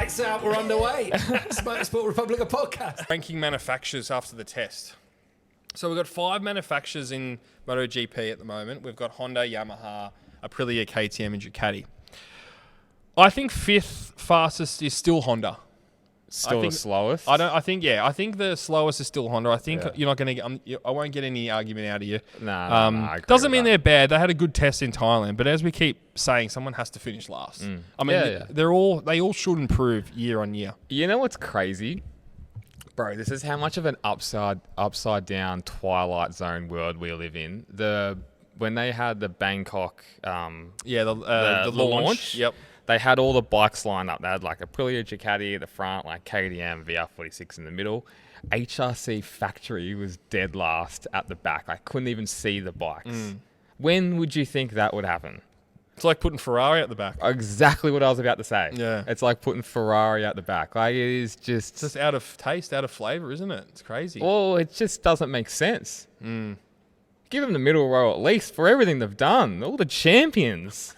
Lights out, we're underway. Motorsport Republic of Podcast. Ranking manufacturers after the test. So we've got 5 manufacturers in MotoGP at the moment. We've got Honda, Yamaha, Aprilia, KTM, and Ducati. I think 5th fastest is still Honda. Still the slowest? I think the slowest is still Honda. I think you're not going to get... I won't get any argument out of you. I agree doesn't with mean that. they're bad. They had a good test in Thailand, but as we keep saying, someone has to finish last. I mean, they all should improve year on year. You know what's crazy? Bro, this is how much of an upside down Twilight Zone world we live in. When they had the Bangkok the launch. Yep. They had all the bikes lined up. They had like Aprilia, Ducati at the front, like KTM, VR46 in the middle. HRC Factory was dead last at the back. I couldn't even see the bikes. When would you think that would happen? It's like putting Ferrari at the back. Exactly what I was about to say. Yeah. It's like putting Ferrari at the back. Like, it is just... It's just out of taste, out of flavour, isn't it? It's crazy. Well, it just doesn't make sense. Give them the middle row at least for everything they've done. All the champions.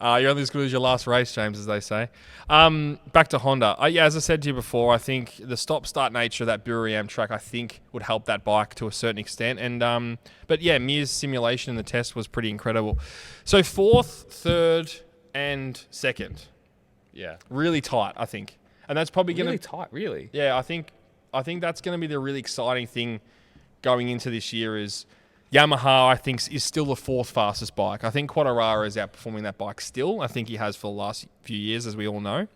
You're only as good as your last race, James, as they say. Back to Honda. As I said to you before, I think the stop-start nature of that Buriram track, I think, would help that bike to a certain extent. And but Mir's simulation in the test was pretty incredible. So 4th, 3rd, and 2nd. Yeah. Really tight, I think. And that's probably going to... Really tight, really? Yeah, I think that's going to be the really exciting thing going into this year is... Yamaha, I think, is still the 4th fastest bike. I think Quartararo is outperforming that bike still. I think he has for the last few years, as we all know.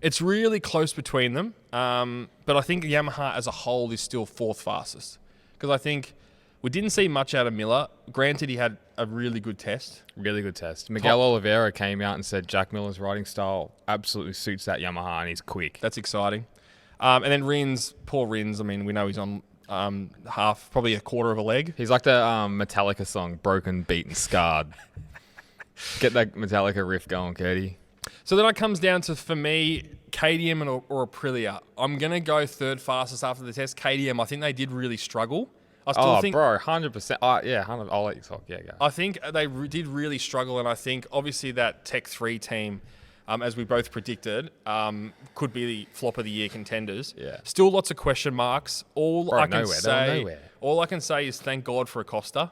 It's really close between them. But I think Yamaha as a whole is still 4th fastest. Because I think we didn't see much out of Miller. Granted, he had a really good test. Really good test. Miguel Oliveira came out and said Jack Miller's riding style absolutely suits that Yamaha and he's quick. That's exciting. And then Rins, poor Rins, I mean, we know he's on... probably a quarter of a leg. He's like the Metallica song, Broken, Beaten, Scarred. Get that Metallica riff going, Curdy. So then it comes down to, for me, KTM or Aprilia. I'm going to go 3rd fastest after the test. KTM, I think they did really struggle. I still think, bro, 100%. 100. I'll let you talk. Yeah, go. I think they did really struggle, and I think, obviously, that Tech 3 team... as we both predicted, could be the flop of the year contenders. Yeah. Still lots of question marks. All I can say is thank God for Acosta.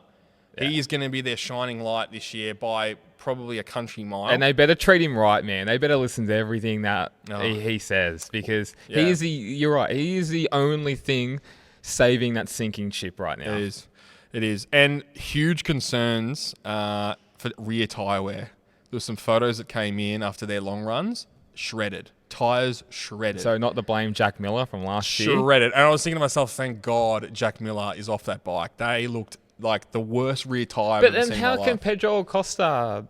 Yeah. He is going to be their shining light this year by probably a country mile. And they better treat him right, man. They better listen to everything that he says because you're right. He is the only thing saving that sinking ship right now. It is. And huge concerns for rear tyre wear. There were some photos that came in after their long runs. Shredded. Tyres shredded. So not to blame Jack Miller from last year? Shredded. And I was thinking to myself, thank God Jack Miller is off that bike. They looked like the worst rear tyre I've ever seen in my life. But then how can Pedro Acosta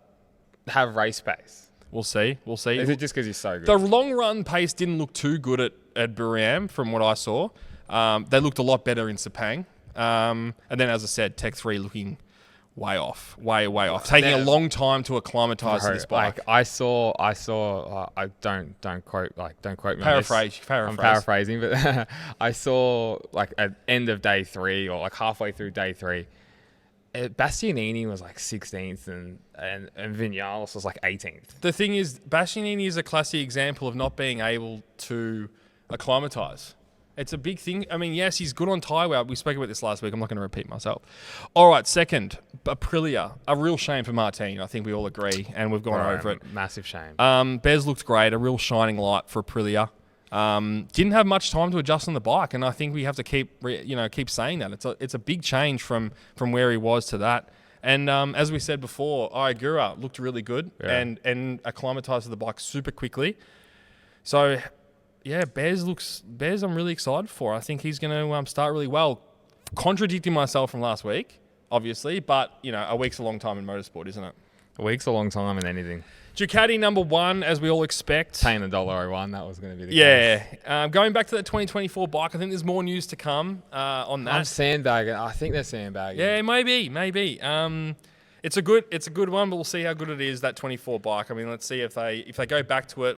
have race pace? We'll see. Is it just because he's so good? The long run pace didn't look too good at Buriram from what I saw. They looked a lot better in Sepang. And then, as I said, Tech 3 looking... way off. Taking a long time to acclimatise to this bike. Like I saw. I don't quote me. Paraphrase. I'm paraphrasing, but I saw like at end of day 3 or like halfway through day 3, Bastianini was like 16th and Vinales was like 18th. The thing is, Bastianini is a classic example of not being able to acclimatise. It's a big thing. I mean, yes, he's good on tyre wear. We spoke about this last week. I'm not going to repeat myself. All right, 2nd, Aprilia. A real shame for Martin. I think we all agree, and we've gone over it. Massive shame. Bez looked great. A real shining light for Aprilia. Didn't have much time to adjust on the bike, and I think we have to keep saying that. It's a big change from where he was to that. And as we said before, Iagura looked really good and acclimatised to the bike super quickly. So... yeah, Bez I'm really excited for. I think he's going to start really well. Contradicting myself from last week, obviously, but, a week's a long time in motorsport, isn't it? A week's a long time in anything. Ducati number 1, as we all expect. Paying $1.01, that was going to be the case. Going back to that 2024 bike, I think there's more news to come on that. I'm sandbagging. I think they're sandbagging. Yeah, maybe. It's a good one, but we'll see how good it is, that 24 bike. I mean, let's see if they go back to it.